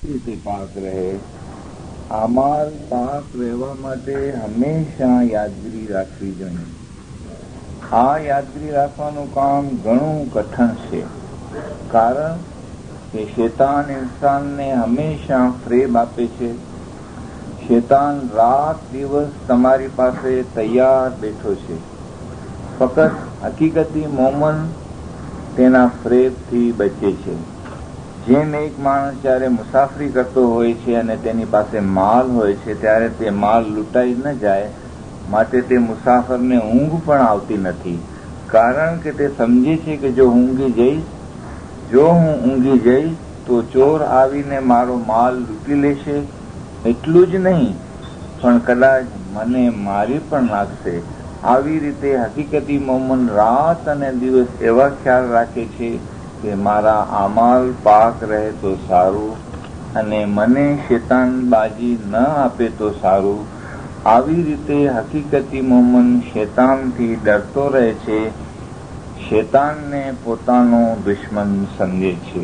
રીતે પાક રહે, આમાલ પાક રહેવા માટે હંમેશા યાદગીરી રાખવી જોઈએ. આ યાદગીરી રાખવાનું કામ ઘણું કઠણ છે, કારણ કે શેતાન ઇન્સાનને હંમેશા ફ્રેબ આપે છે. શેતાન રાત દિવસ તમારી પાસે તૈયાર બેઠો છે. ફક્ત હકીકતી મોમન તેના ફ્રેબથી બચે છે. જેમ એક માણસ જ્યારે મુસાફરી કરતો હોય છે અને તેની પાસે માલ હોય છે, ત્યારે તે માલ લૂંટાઈ ન જાય માટે તે મુસાફરને ઊંઘ પણ આવતી નથી, કારણ કે તે સમજે છે કે જો હું ઊંઘી જઈશ તો ચોર આવીને મારો માલ લૂંટી લેશે. એટલું જ નહીં પણ કદાચ મને મારી પણ નાખશે. આવી રીતે હકીકતી મોમન રાત અને દિવસ એવા ખ્યાલ રાખે છે કે મારા આમાલ પાક રહે તો સારું અને મને શેતાનબાજી ન આપે તો સારું. આવી રીતે હકીકતી મોમન શેતાનથી ડરતો રહે છે, શેતાનને પોતાનો દુશ્મન સમજે છે.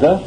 10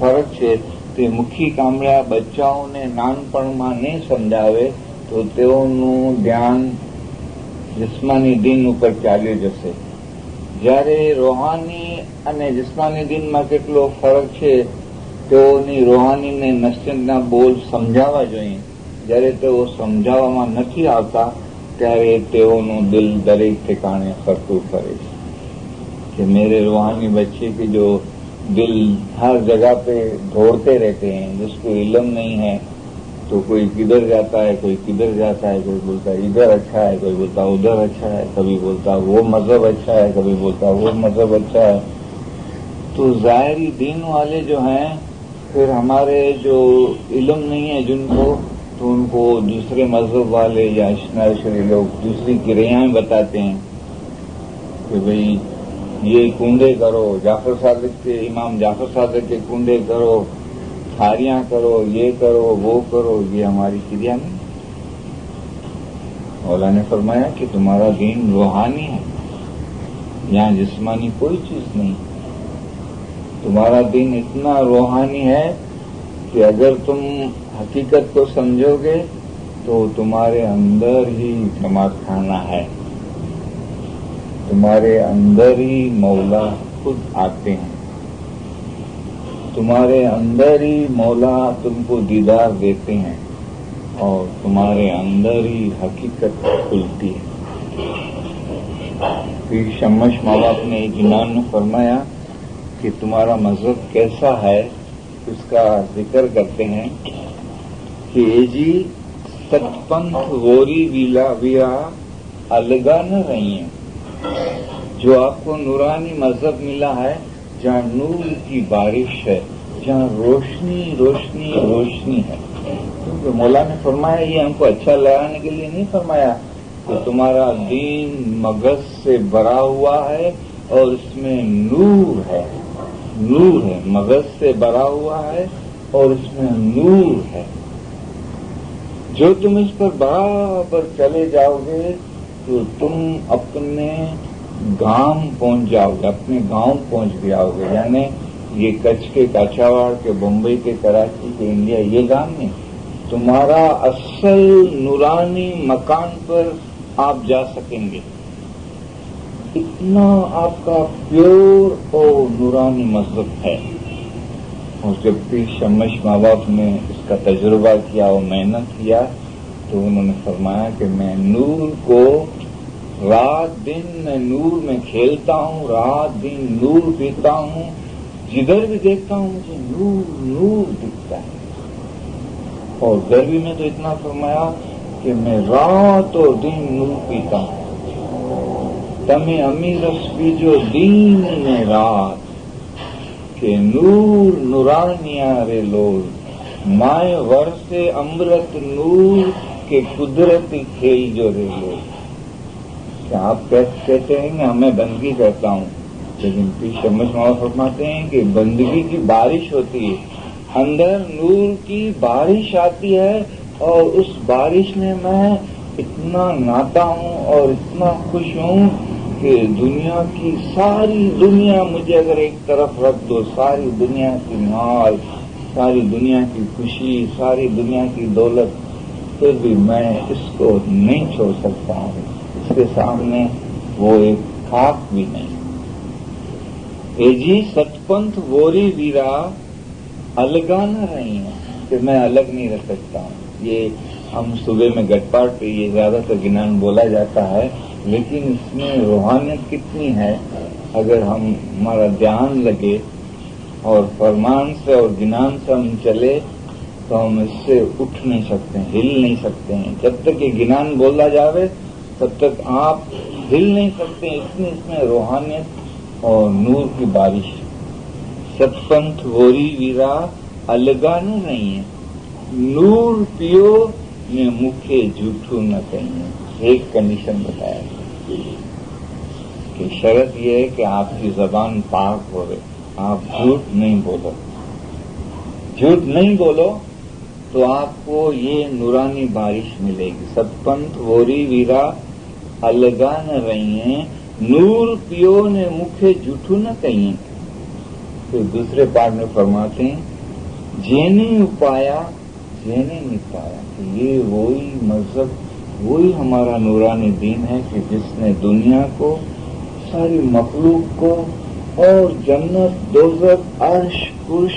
ફરક છે તે મુખી કામળા બચ્ચાઓને નાનપણમાં નહીં સમજાવે તો તેઓનું ધ્યાન જિસ્માની દિન ઉપર ચાલ્યું જશે. જ્યારે રૂહાની અને જિસ્માની દિનમાં કેટલો ફરક છે તેઓની રૂહાનીને નશ્ચરના બોલ સમજાવવા જોઈએ. જ્યારે તેઓ સમજાવવામાં નથી આવતા ત્યારે તેઓનું દિલ દરેક ઠેકાણે ફરતું ફરે છે کہ میرے روحانی بچے کے جو دل ہر جگہ پہ دوڑتے رہتے ہیں، جس کو علم نہیں ہے تو کوئی کدھر جاتا ہے، کوئی کدھر جاتا ہے، کوئی بولتا ہے ادھر اچھا ہے، کوئی بولتا ادھر اچھا ہے، کبھی بولتا وہ مذہب اچھا ہے، کبھی بولتا وہ مذہب اچھا ہے. تو ظاہری دین والے جو ہیں پھر ہمارے جو علم نہیں ہے جن کو، تو ان کو دوسرے مذہب والے یا اشناشری لوگ دوسری کرایاں بتاتے ہیں کہ بھئی یہ کنڈے کرو، جعفر صادق کے امام جعفر صادق کے کنڈے کرو، تھاریاں کرو، یہ کرو وہ کرو. یہ ہماری کریا نہیں. مولا نے فرمایا کہ تمہارا دین روحانی ہے، یہاں جسمانی کوئی چیز نہیں. تمہارا دین اتنا روحانی ہے کہ اگر تم حقیقت کو سمجھو گے تو تمہارے اندر ہی جماعت خانہ ہے، تمہارے اندر ہی مولا خود آتے ہیں، تمہارے اندر ہی مولا تم کو دیدار دیتے ہیں اور تمہارے اندر ہی حقیقت کھلتی ہے. پھر شمش ماں باپ نے جنان میں فرمایا کہ تمہارا مذہب کیسا ہے، اس کا ذکر کرتے ہیں کہ جی ستپنتھ غوری ویرا الگا نہ رہی ہیں. جو آپ کو نورانی مذہب ملا ہے جہاں نور کی بارش ہے، جہاں روشنی روشنی روشنی ہے. کیونکہ مولا نے فرمایا یہ ہم کو اچھا لگانے کے لیے نہیں فرمایا کہ تمہارا دین مغز سے بھرا ہوا ہے اور اس میں نور ہے. نور ہے، مغز سے بھرا ہوا ہے اور اس میں نور ہے. جو تم اس پر برابر چلے جاؤ گے تو تم اپنے گاؤں پہنچ جاؤ گے، اپنے گاؤں پہنچ جاؤ گے. یعنی یہ کچھ کے کاچھاواڑ کے، بمبئی کے، کراچی کے، انڈیا، یہ گاؤں نہیں. تمہارا اصل نورانی مکان پر آپ جا سکیں گے. اتنا آپ کا پیور اور نورانی مذہب ہے. اور جب بھی شمش ماں باپ نے اس کا تجربہ کیا اور محنت کیا تو انہوں نے فرمایا کہ میں نور کو رات دن میں نور میں کھیلتا ہوں، رات دن نور پیتا ہوں، جدھر بھی دیکھتا ہوں مجھے نور نور دکھتا ہے. اور گرمی میں تو اتنا فرمایا کہ میں رات اور دن نور پیتا ہوں. تمہیں امیرس بیجو دین میں رات کہ نور نورانیاں رے لوگ مائے ورثے امرت نور کے قدرتی کھیل جو رے لوگ. آپ کہتے ہیں کہ میں بندگی کرتا ہوں، لیکن پھر شمس ماں فرماتے ہیں کہ بندگی کی بارش ہوتی ہے، اندر نور کی بارش آتی ہے اور اس بارش میں میں اتنا ناتا ہوں اور اتنا خوش ہوں کہ دنیا کی ساری دنیا مجھے اگر ایک طرف رکھ دو، ساری دنیا کی مال، ساری دنیا کی خوشی، ساری دنیا کی دولت، پھر بھی میں اس کو نہیں چھوڑ سکتا ہوں. اس کے سامنے وہ ایک خاک بھی نہیں. اے جی ستپنتھ ووری ویرا الگا نہ رہی ہیں کہ میں الگ نہیں رہ سکتا ہوں. یہ ہم صبح میں گٹ پاٹ پہ یہ زیادہ تر گنان بولا جاتا ہے، لیکن اس میں روحانیت کتنی ہے اگر ہمارا دھیان لگے اور فرمان سے اور گنان سے ہم چلے تو ہم اس سے اٹھ نہیں سکتے ہیں، ہل نہیں سکتے ہیں. جب تک یہ گنان بولا جاوے تب تک آپ ہل نہیں سکتے. اتنی اس میں روحانیت اور نور کی بارش. ستپنتھ ووری ویرا الگا نہ رہی ہیں، نور پیو نے مکھے جھوٹو نہ کہیں. ایک کنڈیشن بتایا کہ شرط یہ ہے کہ آپ کی زبان پاک ہو رہے، آپ جھوٹ نہیں بولو. جھوٹ نہیں بولو تو آپ کو یہ نورانی بارش ملے گی. ستپنتھ ووری ویرا الگا نہ رہی ہیں، نور پیو نے مکھے جھوٹو نہ کہیں. پھر دوسرے پارٹ میں فرماتے ہیں جینے اپایا جینے نہیں پایا. یہ وہی مذہب، وہی ہمارا نورانی دین ہے کہ جس نے دنیا کو، ساری مخلوق کو اور جنت، دوزخ، عرش، کرش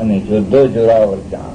અને જોધો જોરાવર જાણ,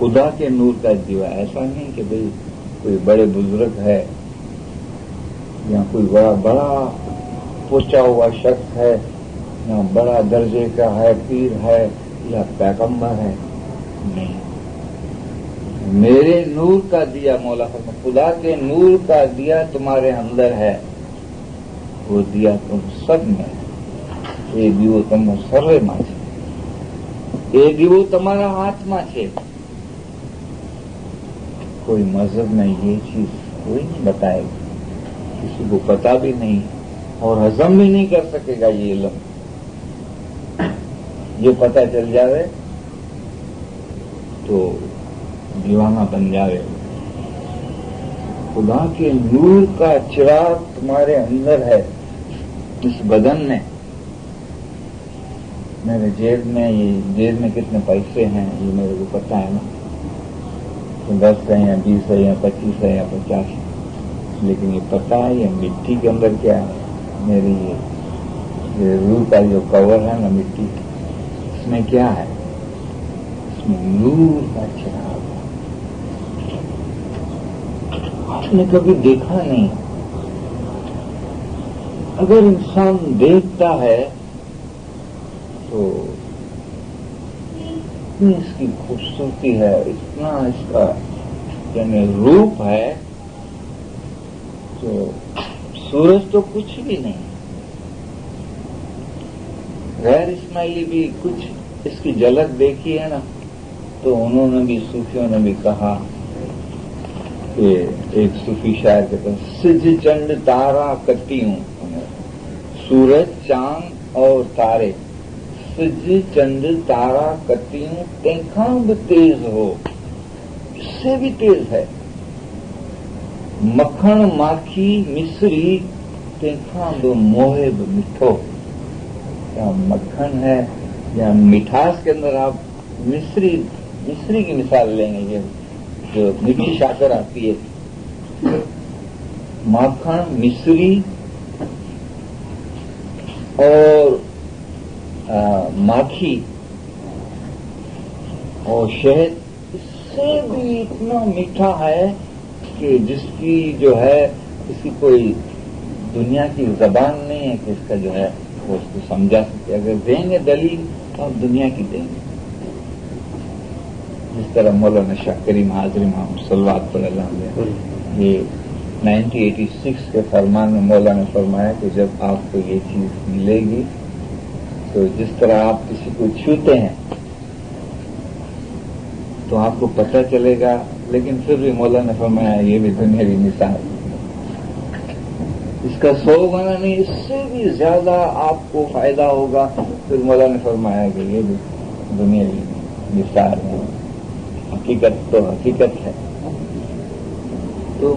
خدا کے نور کا دیوا. ایسا نہیں کہ بھئی کوئی بڑے بزرگ ہے یا کوئی بڑا پوچھا ہوا شخص ہے یا بڑا درجے کا ہے، پیر ہے یا پیغمبر ہے. نہیں، میرے نور کا دیا، مولا فرماتا ہے خدا کے نور کا دیا تمہارے اندر ہے. وہ دیا تم سب میں એ દીવો તમે સર્વેમાં છે. એ દીવો તમારા હાથમાં છે. کوئی مذہب میں یہ چیز کوئی نہیں بتائے گا، کسی کو پتا بھی نہیں اور ہضم بھی نہیں کر سکے گا. یہ علم یہ پتہ چل جاوے تو دیوانہ بن جاوے. خدا کے نور کا چراغ تمہارے اندر ہے اس بدن میں. میرے جیب میں کتنے پیسے ہیں یہ میرے کو پتا ہے نا، 10 ہے یا 20 ہے یا 25 ہے یا 50 ہے، لیکن یہ پتا ہے یہ مٹی کے اندر کیا ہے. میری یہ روح کا جو کور ہے نا مٹی، اس میں کیا ہے؟ اس میں نور کا چراغ. آپ نے کبھی دیکھا نہیں. اگر انسان دیکھتا ہے تو اتنی اس کی خوبصورتی ہے، اتنا اس کا یعنی روپ ہے، تو سورج تو کچھ بھی نہیں. غیر اسماعیلی بھی کچھ اس کی جھلک دیکھی ہے نا، تو انہوں نے بھی، صوفیوں نے بھی کہا کہ ایک صوفی شاعر کہتا ہے سج چند تارا کرتی ہوں. سورج، چاند اور تارے، سج چند تارا کرتی ہوں، تینکھاں بھی تیز ہو، اس سے بھی تیز ہے. مکھن ماکھی مصری، تینکھاں دو موہے مٹھو. یا مکھن ہے یا مٹھاس کے اندر آپ مصری کی مثال لیں گے، یہ جو میٹھی شاکر آتی ہے، مکھن مصری اور ماکھی اور شہد، اس سے بھی اتنا میٹھا ہے کہ جس کی جو ہے اس کی کوئی دنیا کی زبان نہیں ہے کہ اس کا جو ہے وہ اس کو سمجھا سکتے. اگر دیں گے دلیل تو آپ دنیا کی دیں گے. جس طرح مولانا شاہ کریم حاضری محمد صلوات پر اللہ یہ 1986 کے فرمان میں مولا نے فرمایا کہ جب آپ کو یہ چیز ملے گی تو جس طرح آپ کسی کو چھوتے ہیں تو آپ کو پتہ چلے گا، لیکن پھر بھی مولا نے فرمایا یہ بھی دنیاوی مثال، اس کا 100 گنا نہیں، اس سے بھی زیادہ آپ کو فائدہ ہوگا. پھر مولا نے فرمایا کہ یہ بھی دنیاوی مثال ہے، حقیقت تو حقیقت ہے. تو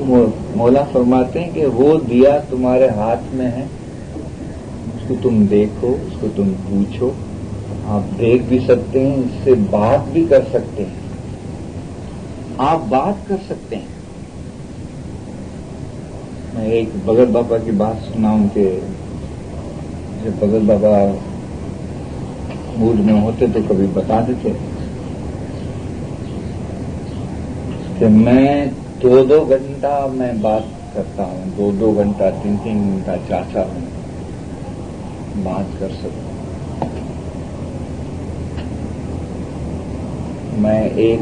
مولا فرماتے ہیں کہ وہ دیا تمہارے ہاتھ میں ہے، اس کو تم دیکھو، اس کو تم پوچھو. آپ دیکھ بھی سکتے ہیں، اس سے بات بھی کر سکتے ہیں. آپ بات کر سکتے ہیں. میں ایک بھگت بابا کی بات سناؤں کہ جب بھگت بابا موڈ میں ہوتے تو کبھی بتاتے تھے کہ میں 2 گھنٹہ میں بات کرتا ہوں، 2 گھنٹہ 3 گھنٹہ 4 گھنٹہ بات کر سکتا ہوں. میں ایک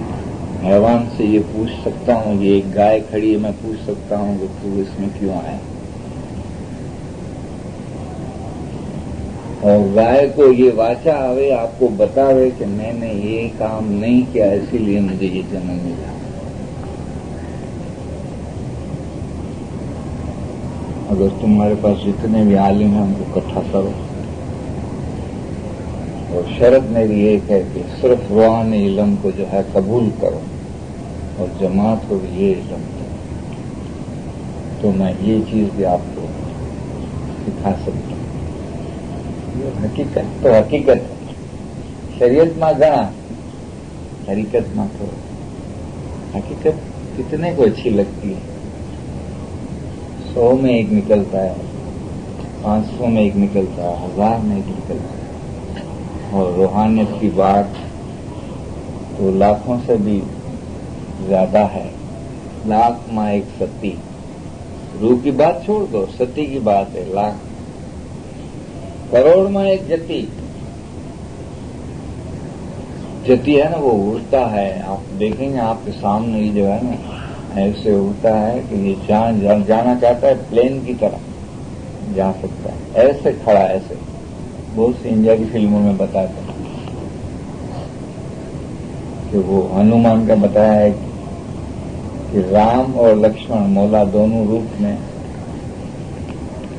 حیوان سے یہ پوچھ سکتا ہوں، یہ ایک گائے کھڑی ہے، میں پوچھ سکتا ہوں کہ تو اس میں کیوں آیا. اور گائے کو یہ واچا آوے، آپ کو بتاوے کہ میں نے یہ کام نہیں کیا اسی لیے مجھے یہ جنم ملا. اگر تمہارے پاس جتنے بھی عالم ہیں ان کو اکٹھا کرو، اور شرط میری ایک ہے کہ صرف روحانی علم کو جو ہے قبول کرو اور جماعت کو بھی یہ علم دو، تو میں یہ چیز بھی آپ کو سکھا سکتا ہوں. یہ حقیقت تو حقیقت ہے. شریعت میں گنا، حقیقت میں تو حقیقت کتنے کو اچھی لگتی ہے. 100 میں ایک نکلتا ہے، 500 میں ایک نکلتا ہے، 1000 میں ایک نکلتا ہے. اور روحانیت کی بات تو لاکھوں سے بھی زیادہ ہے، لاکھ ماں ایک ستی. روح کی بات چھوڑ دو، ستی کی بات ہے، لاکھ کروڑ میں ایک جتی. جتی ہے نا، وہ اڑتا ہے. آپ دیکھیں گے آپ کے سامنے یہ جو ہے نا ایسے اڑتا ہے کہ یہ جانا چاہتا ہے پلین کی طرح جا سکتا ہے. ایسے کھڑا ایسے بہت سی انڈیا کی فلموں میں بتاتے ہیں کہ وہ ہنومان کا بتایا ہے کہ رام اور لکشمن مولا دونوں روپ میں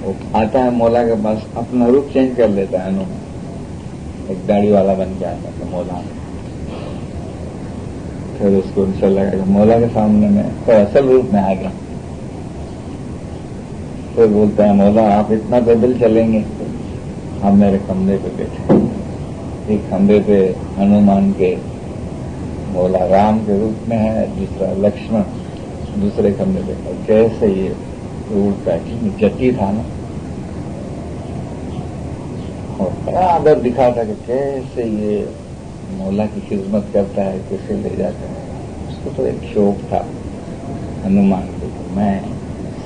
وہ آتا ہے مولا کے پاس، اپنا روپ چینج کر لیتا ہے ہنومان، ایک داڑھی والا بن کے آتا ہے مولا میں. پھر اس کو انشاء اللہ کہ مولا کے سامنے میں تو اصل روپ میں آ گیا. پھر بولتا ہے مولا آپ اتنا پیدل چلیں گے، آپ میرے کندھے پہ بیٹھے. ایک کندھے پہ ہنومان کے مولا رام کے روپ میں ہے، دوسرا لکشمن دوسرے کندھے پہ. کیسے یہ روپ کا جتی تھا نا، اور بڑا آدر دکھا تھا کہ کیسے یہ مولا کی خدمت کرتا ہے، کیسے لے جاتا ہے. اس کو تو ایک شوق تھا ہنومان کو، میں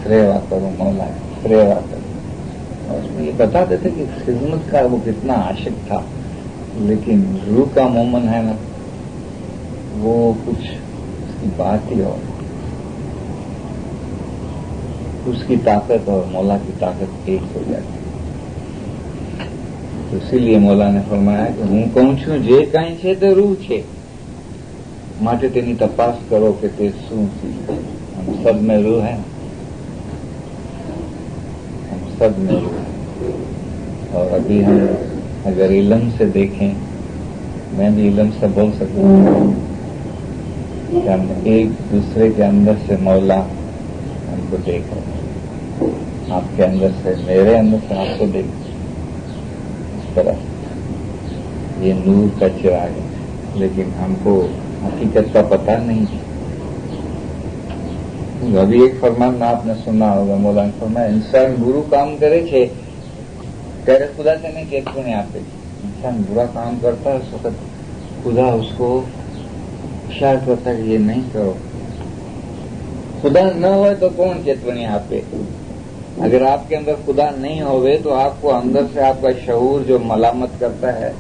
سریوا کروں مولا سریوا کروں. اور اس میں یہ بتاتے تھے کہ خدمت کا وہ کتنا عاشق تھا، لیکن روح کا مومن ہے نا وہ کچھ اس کی بات ہی اور اس کی طاقت اور مولا کی طاقت ایک ہو جاتی. اسی لیے مولا نے فرمایا کہ ہوں કહું છું જે કાંઈ છે તે રૂહ છે માટે તેની તપાસ કરો કે તે શું છે. ہم سب میں روح ہے، ہم سب میں روح ہے. اور ابھی ہم اگر علم سے دیکھیں، میں بھی علم سے بول سکتا ہوں کہ ہم ایک دوسرے کے اندر سے مولا ہم کو دیکھ رہے ہیں، آپ کے اندر سے میرے اندر سے آپ کو دیکھ رہے ہیں. یہ نور کا چراغ ہے، لیکن ہم کو حقیقت کا پتہ نہیں. ابھی ایک فرمان آپ نے سنا ہوگا، مولانا فرمایا انسان برو کام کرے چھے ત્યારે خدا سے نہیں چیتونی આપે. انسان برا کام کرتا ہے اس وقت خدا اس کو اشارہ کرتا ہے کہ یہ نہیں کرو. خدا نہ ہوئے تو کون چیتونی આપે؟ اگر آپ کے اندر خدا نہیں ہوئے تو آپ کو اندر سے آپ کا شعور جو ملامت کرتا ہے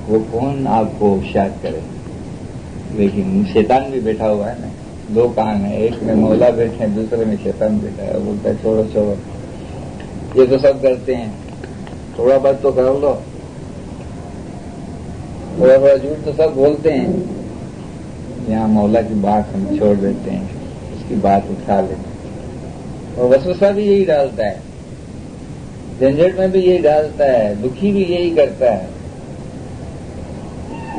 وہ کون آپ کو ہوشیار کرے؟ لیکن شیطان بھی بیٹھا ہوا ہے نا، دو کان ہیں، ایک میں مولا بیٹھے ہیں، دوسرے میں شیطان بیٹھا ہے. بولتا ہے چھوڑو چھوڑو، یہ تو سب کرتے ہیں، تھوڑا بہت تو کر لو. تھوڑا بڑا جھوٹ تو سب بولتے ہیں، یہاں مولا کی بات ہم چھوڑ دیتے ہیں، اس کی بات اٹھا لیتے ہیں. اور وسوسہ بھی یہی ڈالتا ہے، جھنجھٹ میں بھی یہی ڈالتا ہے، دکھی بھی یہی کرتا ہے.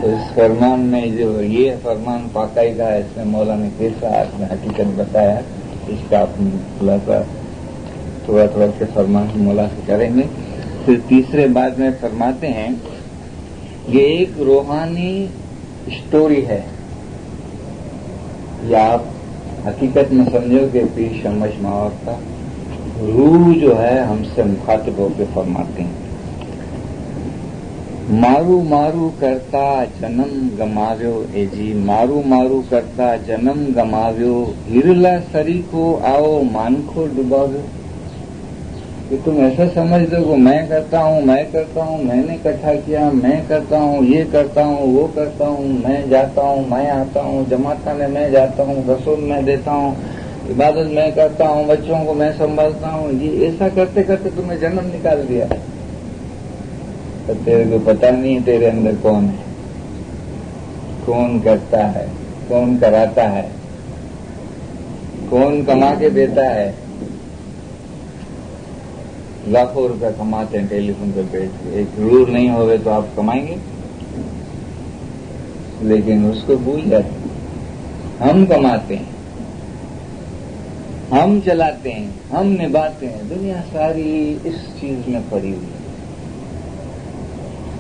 تو اس فرمان میں جو یہ فرمان باقاعدہ ہے، اس میں مولا نے کیسا آپ نے حقیقت بتایا، اس کا اپنی خلاصہ تھوڑا تھوڑا کے فرمان مولا سے کریں گے. پھر تیسرے بات میں فرماتے ہیں یہ ایک روحانی اسٹوری ہے، یا آپ حقیقت میں سمجھو کہ پیر شمش ماور کا روح جو ہے ہم سے مخاطب ہو کے فرماتے ہیں مارو مارو کرتا جنم گماویو اے جی، مارو مارو کرتا جنم گماویو، ہرلا سری کو آؤ مانکھو ڈباویو. کہ تم ایسا سمجھ دو کہ میں کرتا ہوں میں نے اکٹھا کیا، میں کرتا ہوں یہ کرتا ہوں وہ کرتا ہوں، میں جاتا ہوں میں آتا ہوں، جماعت خانے میں جاتا ہوں، رسول میں دیتا ہوں، عبادت میں کرتا ہوں، بچوں کو میں سنبھالتا ہوں. یہ ایسا کرتے کرتے تمہیں جنم نکال دیا. تو تیرے کو پتہ نہیں تیرے اندر کون ہے، کون کرتا ہے، کون کراتا ہے، کون کما کے دیتا ہے. لاکھوں روپے کماتے ہیں ٹیلی فون پہ بیٹھ کے، ایک روح نہیں ہوئے تو آپ کمائیں گے؟ لیکن اس کو بھول جاتے ہیں. ہم کماتے ہیں، ہم چلاتے ہیں، ہم نبھاتے ہیں. دنیا ساری اس چیز میں پڑی ہوئی ہے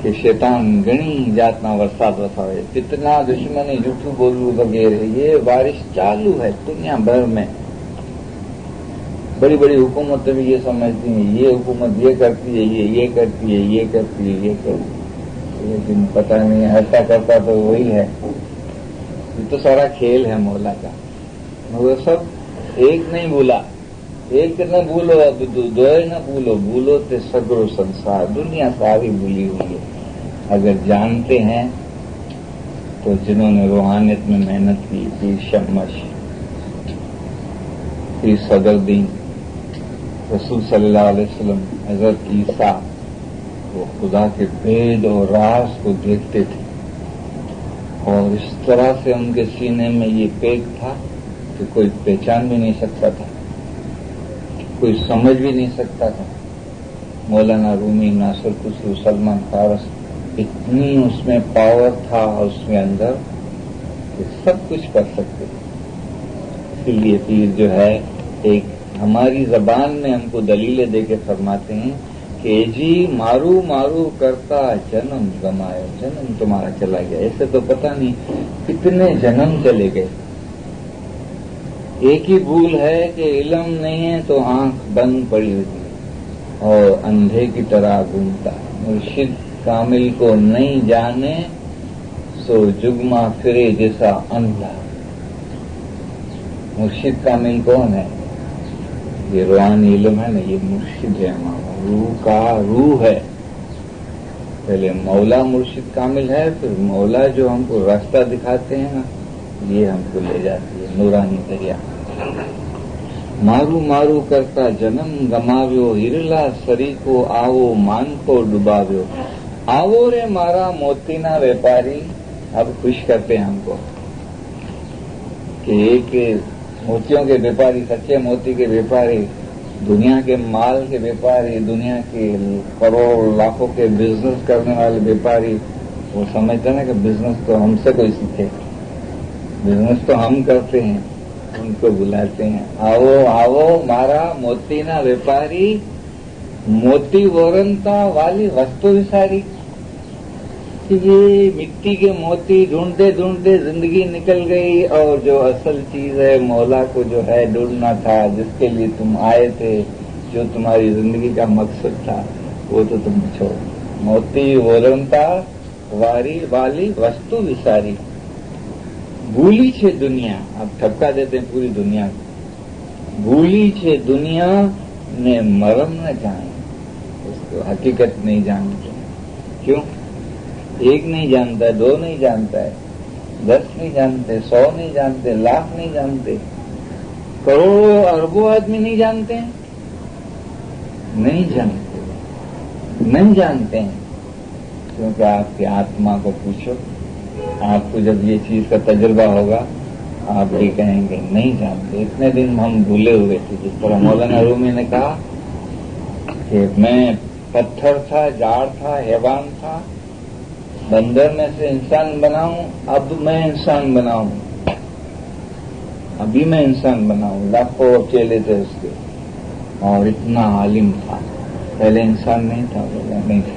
کہ شیطان گھنی جاتنا ورسات وساوے، کتنا دشمنی جھوٹو بولو وغیرہ. یہ بارش چالو ہے دنیا بھر میں. بڑی بڑی حکومتیں بھی یہ سمجھتی ہیں یہ حکومت یہ کرتی ہے، یہ کرتی ہے، یہ کرتی ہے، یہ کرتی ہے. لیکن پتہ نہیں ایسا کرتا تو وہی ہے یہ تو سارا کھیل ہے مولا کا. وہ سب ایک نہیں بولا, ایک نہ بھولو اب دو نہ بھولو, بھولو تے سگرو سنسار, دنیا ساری بھولی ہوئی ہے. اگر جانتے ہیں تو جنہوں نے روحانیت میں محنت کی, پیر شمش, پیر صدر دین, رسول صلی اللہ علیہ وسلم, حضرت عیسیٰ, وہ خدا کے بید اور راز کو دیکھتے تھے, اور اس طرح سے ان کے سینے میں یہ پیک تھا کہ کوئی پہچان بھی نہیں سکتا تھا, کوئی سمجھ بھی نہیں سکتا تھا. مولانا رومی, ناصر خسرو, سلمان فارس, اتنی اس میں پاور تھا اس میں اندر کہ سب کچھ کر سکتے تھے. اسی لیے پیر جو ہے ایک ہماری زبان میں ہم کو دلیلیں دے کے فرماتے ہیں کہ جی مارو مارو کرتا جنم گمایا, جنم تمہارا چلا گیا. ایسے تو پتہ نہیں کتنے جنم چلے گئے. ایک ہی بھول ہے کہ علم نہیں ہے تو آنکھ بند پڑی ہوتی ہے اور اندھے کی طرح گھومتا ہے. مرشد کامل کو نہیں جانے سو جگما پھرے جیسا اندھا. مرشد کامل کون ہے؟ یہ روحانی علم ہے نا, یہ مرشد ہے ہمارا, روح کا روح ہے. پہلے مولا مرشد کامل ہے, پھر مولا جو ہم کو راستہ دکھاتے ہیں نا, یہ ہم کو لے جاتی ہے نورانی دریا. مارو مارو کرتا جنم گماویو, ہرلا سری کو آو مان کو ڈباویو. آو رے مارا موتینا ویپاری. اب خوش کرتے ہیں ہم کو کہ ایک موتیوں کے ویپاری, سچے موتی کے ویپاری, دنیا کے مال کے ویپاری, دنیا کے کروڑ لاکھوں کے بزنس کرنے والے ویپاری, وہ سمجھتے ہیں نا کہ بزنس تو ہم سے کوئی سیکھے, بزنس تو ہم کرتے ہیں. ان کو بلاتے ہیں, آو آو مارا موتی نا ویپاری, موتی وورنتا والی وستو وساری. یہ مٹی کے موتی ڈھونڈتے ڈھونڈتے زندگی نکل گئی, اور جو اصل چیز ہے مولا کو جو ہے ڈھونڈنا تھا, جس کے لیے تم آئے تھے, جو تمہاری زندگی کا مقصد تھا, وہ تو تم چھوڑ. موتی وورنتا واری والی وستو وساری. بھولی چھے دنیا, اب ٹھپکا دیتے ہیں پوری دنیا کو. بھولی چھے دنیا نے مرم نہ جانے, اس کو حقیقت نہیں جانتے. کیوں؟ ایک نہیں جانتا ہے, دو نہیں جانتا ہے, 10 نہیں جانتے, 100 نہیں جانتے, لاکھ نہیں جانتے, کروڑوں اربوں آدمی نہیں جانتے ہیں, نہیں جانتے, نہیں جانتے ہیں. کیونکہ آپ کی آتما کو پوچھو, آپ کو جب یہ چیز کا تجربہ ہوگا آپ بھی کہیں گے نہیں جانتے. اتنے دن ہم بھولے ہوئے تھے, جس طرح مولانا رومی نے کہا کہ میں پتھر تھا, جاڑ تھا, حیوان تھا, بندر میں سے انسان بناؤں, اب میں انسان بناؤں, ابھی میں انسان بناؤں. لاکھوں چیلے تھے اس کے, اور اتنا عالم تھا. پہلے انسان نہیں تھا, بولا نہیں تھا.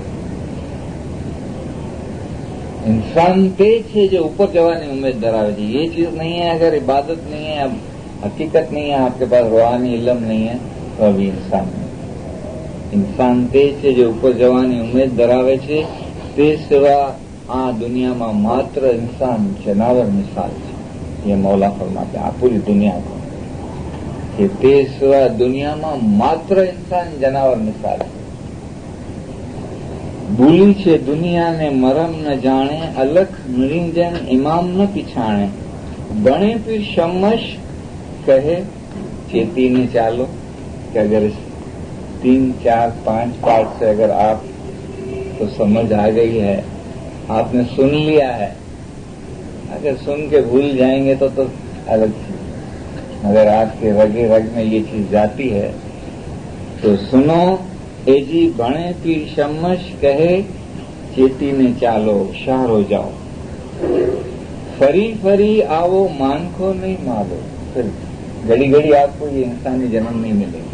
انسان تیج ہے جو اوپر جوانی امید دراوے جی. یہ چیز نہیں ہے, اگر عبادت نہیں ہے, اب حقیقت نہیں ہے, آپ کے پاس روحانی علم نہیں ہے, تو ابھی انسان نہیں. انسان تیج ہے جو اوپر جوانی امید دراوے છે, તે સિવા આ દુનિયામાં માત્ર ઇન્સાન જનાવર મિસાલ છે. یہ مولا فرماتے ہیں آپ پوری دنیا کو کہ તે સિવા દુનિયામાં માત્ર ઇન્સાન જનાવર મિસાલ છે. ભૂલી છે દુનિયાને મરમ ન જાણે, અલખ નિરંજન ઇમામ ન પીછાણે. બણે પીર શમશ કહે ચેતીને ચાલો. کہ اگر 3, 4, 5 پارٹ سے اگر آپ کو سمجھ آ گئی ہے, آپ نے سن لیا ہے, اگر سن کے بھول جائیں گے تو الگ چیز. اگر آپ کے رگے رگ میں یہ چیز جاتی ہے تو سنو. اے جی بھنے پیر شمش کہے چیتی نے چالو, ہوشیار ہو جاؤ. فری فری آو مان کو نہیں مالو. پھر گھڑی گھڑی آپ کو یہ انسانی جنم نہیں ملے گا,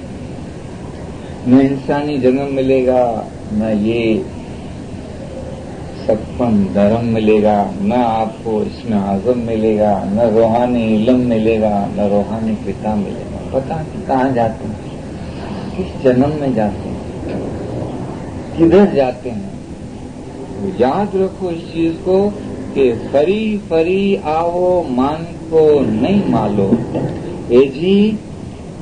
نہ انسانی جنم ملے گا, نہ یہ سپن دھرم ملے گا, نہ آپ کو اس میں اعظم ملے گا, نہ روحانی علم ملے گا, نہ روحانی پتا ملے گا. پتا کہ کہاں جاتے ہیں, کس جنم میں جاتے ہیں, کدھر جاتے ہیں. یاد رکھو اس چیز کو કે ફરી ફરી આવો માન કો નહીં માલો, એજી